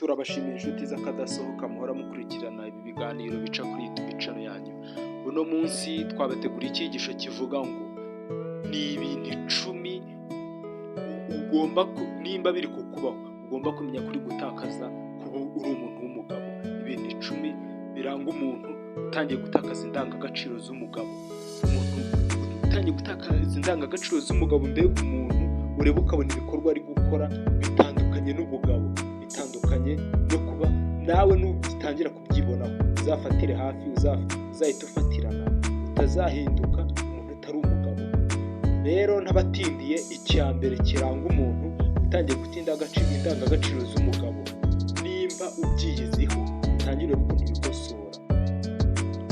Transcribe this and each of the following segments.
Turabashimira inshuti z'akadasohoka muhora mukurikirana ibi biganiro bica kuri YouTube channel yanyu. Uno munsi twabateguriye icyigisho kivuga ngo ni ibintu 10 ugomba nimba biri kukubaho ugomba kumenya kuri gutakaza kuba uri umuntu w'umugabo. Ibintu 10 biranga umuntu utangiye gutakaza indangagaciro z'umugabo. Umuntu utangiye gutakaza indangagaciro z'umugabo, mbega umuntu ureba ukabona ibikorwa ari gukora bitandukanye n'ubugabo, bitandukanye no kuba nawe nugitangira kubyibonaho uzafatire hafi, uzahita ufatirana, utazahinduka umuntu utari umugabo. Rero ntabatindiye, icyambere kiranga umuntu utangiye gutinda indangagaciro z'umugabo, nimba ubyiyiziho utangire gukora ibikosora.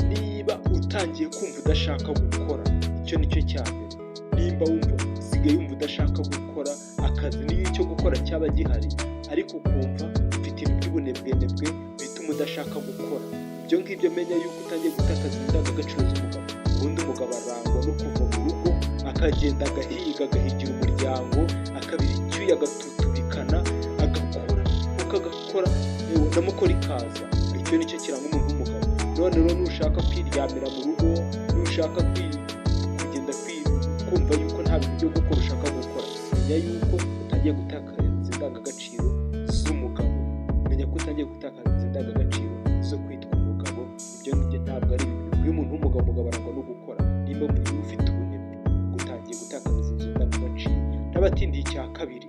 Niba utangiye kumva udashaka gukora, icyo nicyo cyambere. Nimba wumva usigaye wumva udashaka gukora akazi, niyo icyo gukora cyaba gihari ariko ukumva ufite ibintu by'ubunebwenebwe bituma udashaka gukora, ibyo ngibyo menya yuko utangiye gutakaza indangagaciro z'umugabo. Ubundi umugabo arangwa no kuva mu rugo akagenda agahigira umuryango, akabira icyuya, agatutubikana, agakora namukora ikaza. Icyo nicyo kiranga umuntu w'umugabo. None rero nushaka kwiryamira mu rugo, nushaka kugenda kumva yuko nta bintu byo gukora ushaka gukora, menya yuko utangiye gutakaza indangagaciro z'umugabo. Menya ko utangiye gutakaza indangagaciro zo kwitwa umugabo. Ibyo ngibyo ntabwo ari ibintu bikwiye umuntu w'umugabo. Umugabo arangwa no gukora. Nimba umuntu ufite ubunebwe utangiye gutakaza izo ndangagaciro. N'abatindiye icya kabiri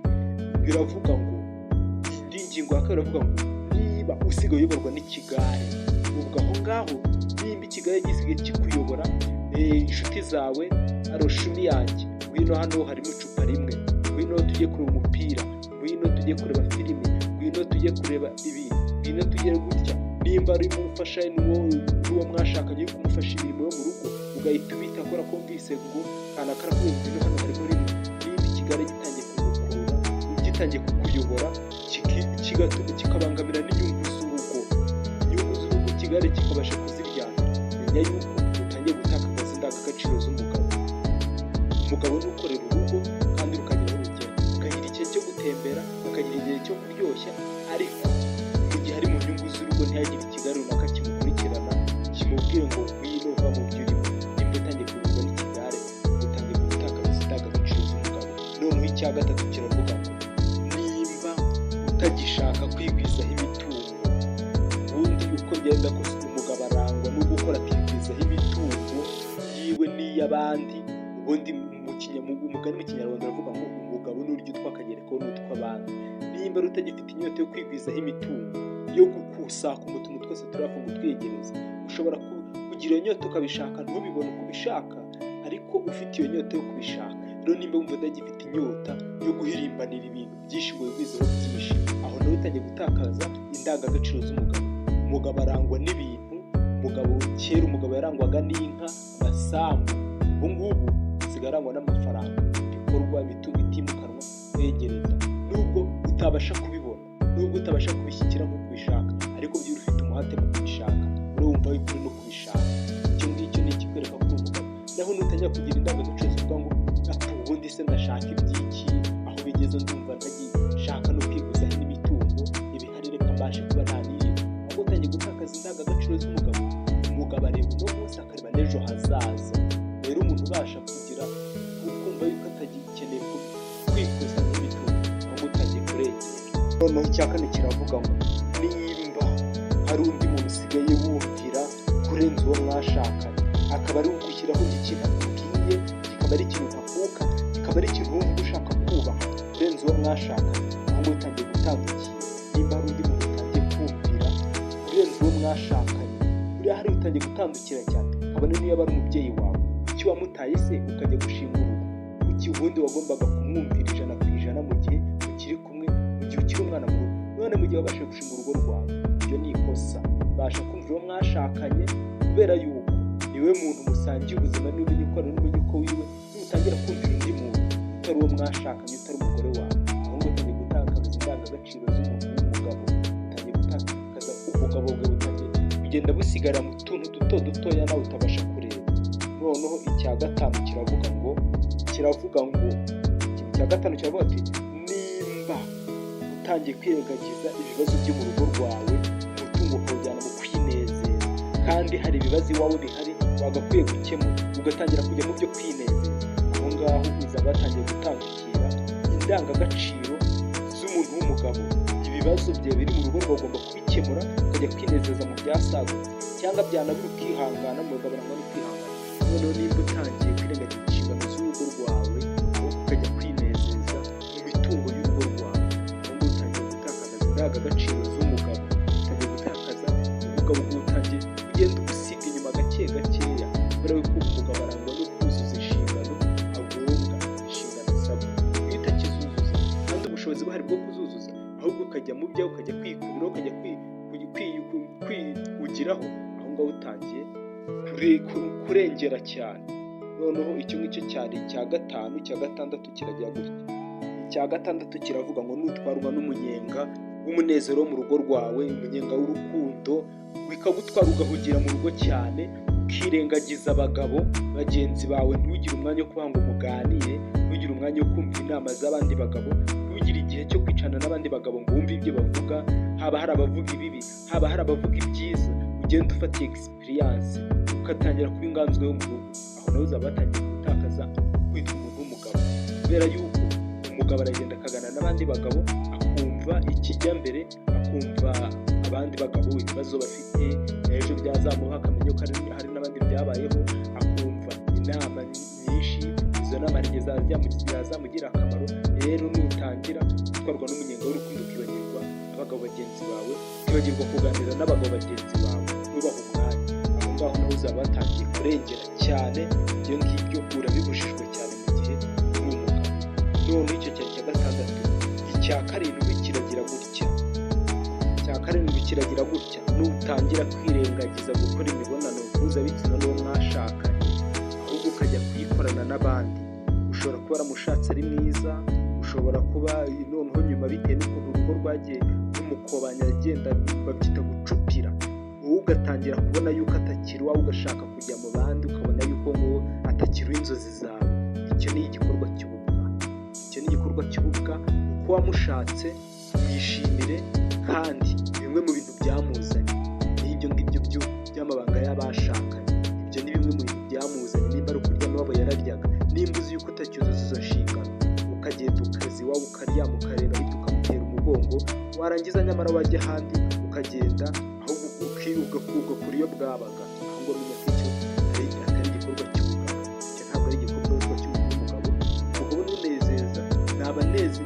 biravuga ngo, indi ngingo ya kabiri iravuga ngo niba usigaye uyoborwa n'ikigare, ubwo aho ngaho nimba ikigare gisigaye kikuyobora, inshuti zawe aroshumi yanjye, ngwino hano harimo icupa rimwe, ngwino tujye kureba umupira, ngwino tujye kureba filime, ngwino tujye kureba ibi, ngwino tujye gutya. Nimba ari umufasha n'uwo mwashakanye yo kumufasha imirimo yo mu rugo, ugahita ubita akora kumvise ngo kana karakubwira ngwino hano harimo rimwe. Nimba ikigare gitangiye kugukurura, gitangiye kukuyobora, kigatuma kikabangamira n'inyungu z'urugo, ikigare kikabasha kuziryana, menya yuko utangiye gutakaza indangagaciro z'umugabo. Umugabo ni ukorera urugo kandi rukagira urugero, ukagira igihe cyo gutembera, ukagira igihe cyo kuryoshya, ariko mu gihe ari mu nyungu z'urugo ntihagire ikigare runaka kimukurikirana kimubwire ngo ngwino va mu byo urimo. Nimba utangiye kuyoborwa n'ikigare, utangiye gutakaza indangagaciro z'umugabo. Noneho icya gatatu kiravuga ngo nimba utagishaka kwigwizaho imitungo, ubundi uko byenda kose umugabo arangwa no gukora akigwizaho imitungo yiwe n'iy'abandi. Ubundi umugani mu Kinyarwanda aravuga ngo umugabo n'urya utwa akagerekaho n'utw'abandi. Nimba utagifite inyota yo kwigwizaho imitungo, yo gukusaka umutungo twose turafunga utwegereza, ushobora kugira iyo nyota ukabishaka ntubibone uko ubishaka, ariko ufite iyo nyota yo kubishaka. Rero nimba wumva udagifite inyota yo guhirimbanira ibintu byinshi ngo wigwizeho byinshi, aho nawe utangiye gutakaza indangagaciro z'umugabo. Umugabo arangwa n'ibintu. Umugabo kera umugabo yarangwaga n'inka, amasambu. Ubu ngubu arangwa n'amafaranga, ibikorwa imitungo itimukanwa, kwegereza. Nubwo utabasha kubibona, nubwo utabasha kubishyikira nk'uko ubishaka, ariko by'uri ufite umuhate mu kubishaka, urumva yuko uri no kubishaka. Icyo ngicyo ni ikikwereka ko umugabo. Naho nutangira kugira indangagaciro zivuga ngo ubundi se ndashaka iby'iki, aho bigeze ndumva ntagishaka no kwiguzaho n'imitungo, ibihari reka mbashe kuba ntaniye. Aho utangiye gutakaza indangagaciro z'umugabo. Umugabo areba uno munsi akareba n'ejo hazaza. Rero umuntu ubasha kugira ukumva yuko atagikeneye kwikuza n'imitungo, ahubwo utangiye kurengera. Noneho icya kane kiravuga ngo nimba hari undi muntu usigaye wumvira kurenza uwo mwashakanye, akaba ari gushyiraho ikintu akubwiye, kikaba ari ikintu ntakuka, kikaba ari ikintu wumva ushaka kubaha kurenza uwo mwashakanye, ahubwo utangiye gutandukira. Nimba hari undi muntu utangiye kumvira kurenza uwo mwashakanye, buriya hari utangiye gutandukira cyane, kabone niyo aba ari umubyeyi wawe. Kuki wamutaye se ukajya gushinga urugo? Kuki ubundi wagombaga kumwumvira 100% mu gihe ukiri kumwe, mu gihe ukiri umwana mu rugo? None mu gihe wabasha gushinga urugo rwawe, ibyo ni ikosa. Basha kumvira uwo mwashakanye, kubera yuko niwe muntu musangiye ubuzima, niba ugikora n'umunyuko wiwe. Nutangira kumvira undi muntu utari uwo mwashakanye, utari umugore wawe, ahubwo utangiye gutakaza indangagaciro z'umuntu w'umugabo. Utangiye gutakaza ubugabo bwawe, butangiye kugenda busigara mu tuntu dutoya nawe utabasha kureba. Noneho icya gatanu kiravuga ati nimba utangiye kwirengagiza ibibazo byo mu rugo rwawe, umutungo ukawujyana mu kwinezeza, kandi hari ibibazo iwawe bihari wagakwiye gukemura, ugatangira kujya mu byo kwinezeza. Aho ngaho uzaba watangiye gutandukira indangagaciro z'umuntu w'umugabo. Ibibazo byawe biri mu rugo rwawe ugomba kubikemura, ukajya kwinezeza mu byasagutse, cyangwa byanabura ukihangana, umugabo nabwo ukihangana. Noneho nimba utangiye kwirengagiza inshingano z'urugo rwawe, ukajya kwinezeza mu mitungo y'urugo rwawe, ahubwo utangiye gutakaza indangagaciro z'umugabo, utangiye gutakaza umugabo, utangiye kugenda ugusiga inyuma gake gakeya, kubera yuko umugabo arangwa no kuzuza inshingano agombwa, inshingano asabwa. Iyo utakizuzuza kandi ubushobozi buhari bwo kuzuzuza, ahubwo ukajya mu byawe, ukajya kwikubiraho, ukajya kwigiraho, aho ngaho utangiye kurengera cyane. Noneho icyo ngicyo cyari icya gatanu. Icya gatandatu kiragira gutya. Icya gatandatu kiravuga ngo nutwarwa n'umunyenga w'umunezero wo mu rugo rwawe, umunyenga w'urukundo, bikagutwara ugahugira mu rugo cyane, ukirengagiza abagabo bagenzi bawe, ntugire umwanya wo kuba ngo muganire, ntugire umwanya wo kumva inama z'abandi bagabo, ntugire igihe cyo kwicana n'abandi bagabo ngo wumve ibyo bavuga, haba hari abavuga ibibi, haba hari abavuga ibyiza. Ugenda ufata experience, ugatangira kuba inganzwa yo mu rugo. Aho nawe uzaba watangiye gutakaza kwitwa umuntu w'umugabo, kubera yuko umugabo aragenda akagana n'abandi bagabo, akumva ikijya mbere, akumva abandi bagabo ibibazo bafite, ejo byazamuha akamenya ko hari n'abandi byabayeho, akumva inama nyinshi, izo nama zazamugira akamaro. Rero nutangira gutwarwa n'umunyenga w'urukundo, ukibagirwa abagabo bagenzi bawe, ukibagirwa kuganira n'abagabo bagenzi bawe, nubaha umwanya, aho ngaho nawe uzaba watangiye kurengera cyane. Ibyo ngibyo urabibujijwe cyane mu gihe uri umugabo. None icyo cyari icya gatandatu. Icya karindwi kiragira gutya. Icya karindwi kiragira gutya: nutangira kwirengagiza gukora imibonano mpuzabitsina n'uwo mwashakanye, ahubwo ukajya kuyikorana n'abandi. Ushobora kuba waramushatse ari mwiza, ushobora kuba noneho nyuma bitewe n'ukuntu urugo rwagiye rumukobanya, agenda babyita gucupira, wowe ugatangira kubona yuko atakiri wawe, ugashaka kujya mu bandi, ukabona yuko ngo atakiri inzozi zawe. Icyo ni igikorwa cy'ububwa. Icyo ni igikorwa cy'ububwa. Uko wamushatse yishimire, kandi bimwe mu bintu byamuzanye n'ibyo ngibyo by'amabanga y'abashakanye, ibyo ni bimwe mu bintu byamuzanye. Nimba ari ukurya n'uwabo yararyaga, nimba uzi yuko utacyuzuza izo nshingano, ukagenda ukaza iwawe ukaryama, ukareba hirya ukamutera umugongo, warangiza nyamara wajya ahandi ukagenda, ahubwo ukiruga kuri iyo bwabaga. Aho ngo menya ko icyo atari igikorwa cy'umugabo. Icyo ntabwo ari igikorwa cy'umugabo. Umugabo n'unezeza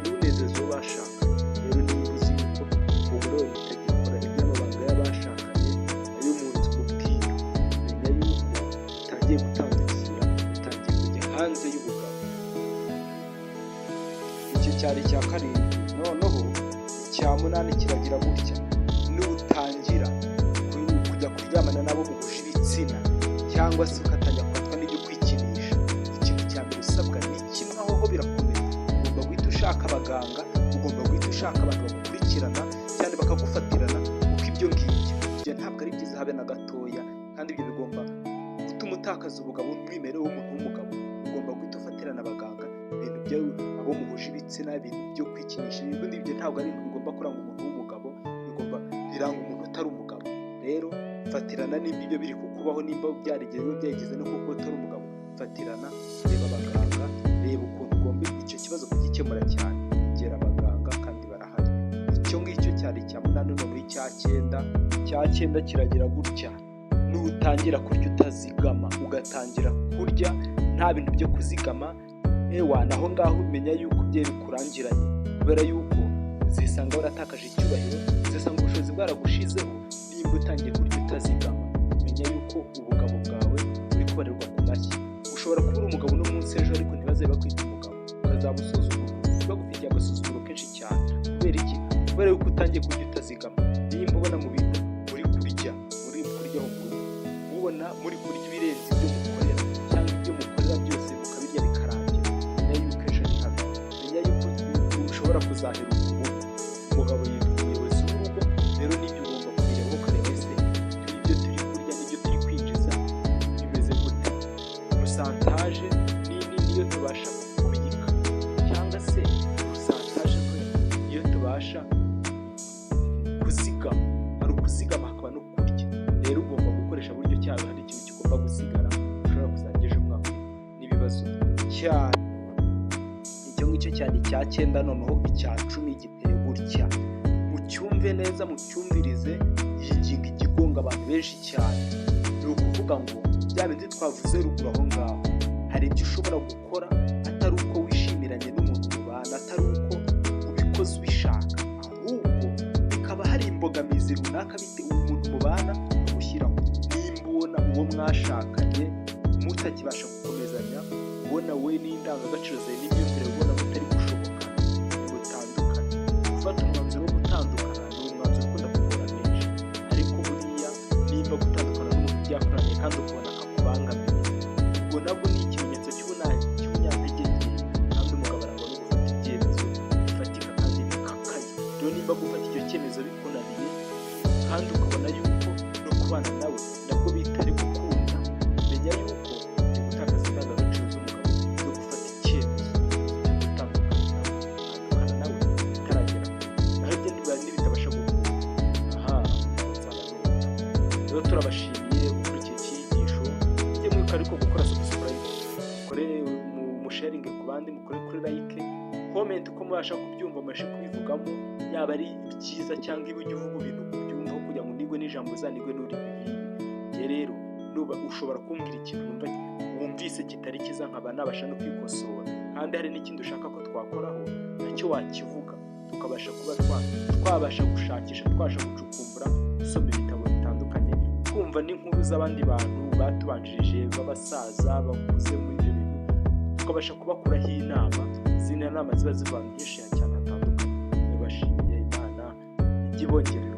ni unezeza uwo bashakanye. Rero niba uzi yuko umugore we mutagikora iby'amabanga y'abashakanye, ayo mu nzu mubwira, menya yuko utangiye gutandukira, utangiye kujya hanze y'ubugabo. Icyo cyari icya karindwi. Noneho icya munani kiragira gutya: nutangira kujya kuryamana nabo muhuje ibitsina, cyangwa se ugatangira kubatwa n'ibyo kwikinisha, ikintu cya mbere usabwa ni kimwe, aho birakomeye. Ugomba guhita ushaka abaganga, ugomba guhita ushaka abantu bagukurikirana cyane bakagufatirana, kuko ibyo ngibyo ntabwo ari byiza habe na gatoya, kandi ibyo bigomba gutuma utakaza ubugabo n'umwimerere w'umuntu w'umugabo. Ugomba guhita ufatirana abaganga, ibintu byawe abo muhuje ibitsina, ibintu byo kwikinisha, ibyo ntabwo ari ibintu bigomba kuranga umuntu w'umugabo, bigomba biranga umuntu utari umugabo. Rero fatirana nimba ibyo biri kukubaho, nimba byarigeze no kuko utari umugabo, fatirana, reba abaganga, reba ukuntu ugomba icyo kibazo kugikemura cyane. Gera abaganga kandi barahari. Icyo ngicyo cyari icya munani. Noneho icya cyenda kiragira gutya: nutangira kurya utazigama, ugatangira kurya nta bintu byo kuzigama, naho ngaho umenya yuko bye bikurangiranye, kubera yuko uzisanga waratakaje icyubahiro, uzisanga ubushobozi bwaragushizeho. Nimba utangiye kurya utazigama, menya yuko ubugabo bwawe buri kubarirwa ku mashyi. Ushobora kuba uri umugabo uno munsi, ejo ariko ntibaze bakwita umugabo, ukazabusuzugura, bagufitiye agasuzuguro kenshi cyane. Kubera iki? Kubera yuko utangiye kurya utazigama. Nimba ubona mu bintu muri kuryaho mu rugo, ubona muri kurya ibirenze ibyo mukorera, cyangwa ibyo mukorera byose mukabirya bikarangira, menya yuko ejo ni habi. Menya yuko ushobora kuzaheruka umugabo yitwa umuyobozi w'urugo. Rero n'ibyo ugomba kubireba, ukareba ese ibyo turi kurya n'ibyo turi kwinjiza bimeze gute, rusantaje niyo tubasha kubika, cyangwa se rusantaje niyo tubasha cyane. Icyo ngicyo cyane icya cyenda. Noneho icya cumi giteye gutya, mucyumve neza, mucyumvirize. Iyi ngingo igigonga abantu benshi cyane. Ni ukuvuga ngo bya bindi twavuze ruguru aho ngaho, hari ibyo ushobora gukora atari uko wishyimiranye n'umuntu mubana, atari uko ubikoze ubishaka, ahubwo bikaba hari imbogamizi runaka bitewe umuntu mubana agushyiraho. Nimba ubona uwo mwashakanye mutakibasha gukomezanya, ubona we n'indangagaciro zawe n'imyumvire ubona mutari gushoboka, mutandukane. Gufata umwanzuro wo gutandukana ni umwanzuro ukunda kugora benshi, ariko buriya nimba gutandukana n'umuntu byakoranye kandi ukabona akakubangamiye, ubwo nabwo ni ikimenyetso cy'umunyantege nke, kandi umugabo arangwa no gufata ibyemezo bifatika kandi bikakaye. Rero nimba gufata icyo cyemezo bikunaniye kandi ukabona yuko no kubana nawe nabwo bitari gukunda, menya yuko uri gutakaza indangagaciro z'umugabo no gufata icyemezo cyo gutandukana nawe bitaragera naho ibyo nibitabasha gukunda. Nzaba n'ubuta. Rero turabashimiye gukurikiye icyigisho. Mujye mwibuka ariko gukora subscribe, mukore musharinge ku bandi, mukore kuri like, comment uko mubasha kubyumva, mubashe kubivugamo, yaba ari byiza cyangwa ibyo uvuga ibintu kubyumva kugira ngo nigwe n'ijambo uzanigwe n'uri bibi. Rero nuba ushobora kumbwira ikintu wumvise kitari cyiza, nkaba nabasha no kwikosora, kandi hari n'ikindi ushaka ko twakoraho nacyo wakivuga, tukabasha kuba twabasha gushakisha, twabasha gucukumbura, dusoma ibitabo bitandukanye, twumva n'inkuru z'abandi bantu batubanjirije b'abasaza bakuze muri ibyo bintu, tukabasha kubakuraho inama. Zino nama ziba ziva henshi cyane hatandukanye. Nabashimiye, Imana ijye ibongerera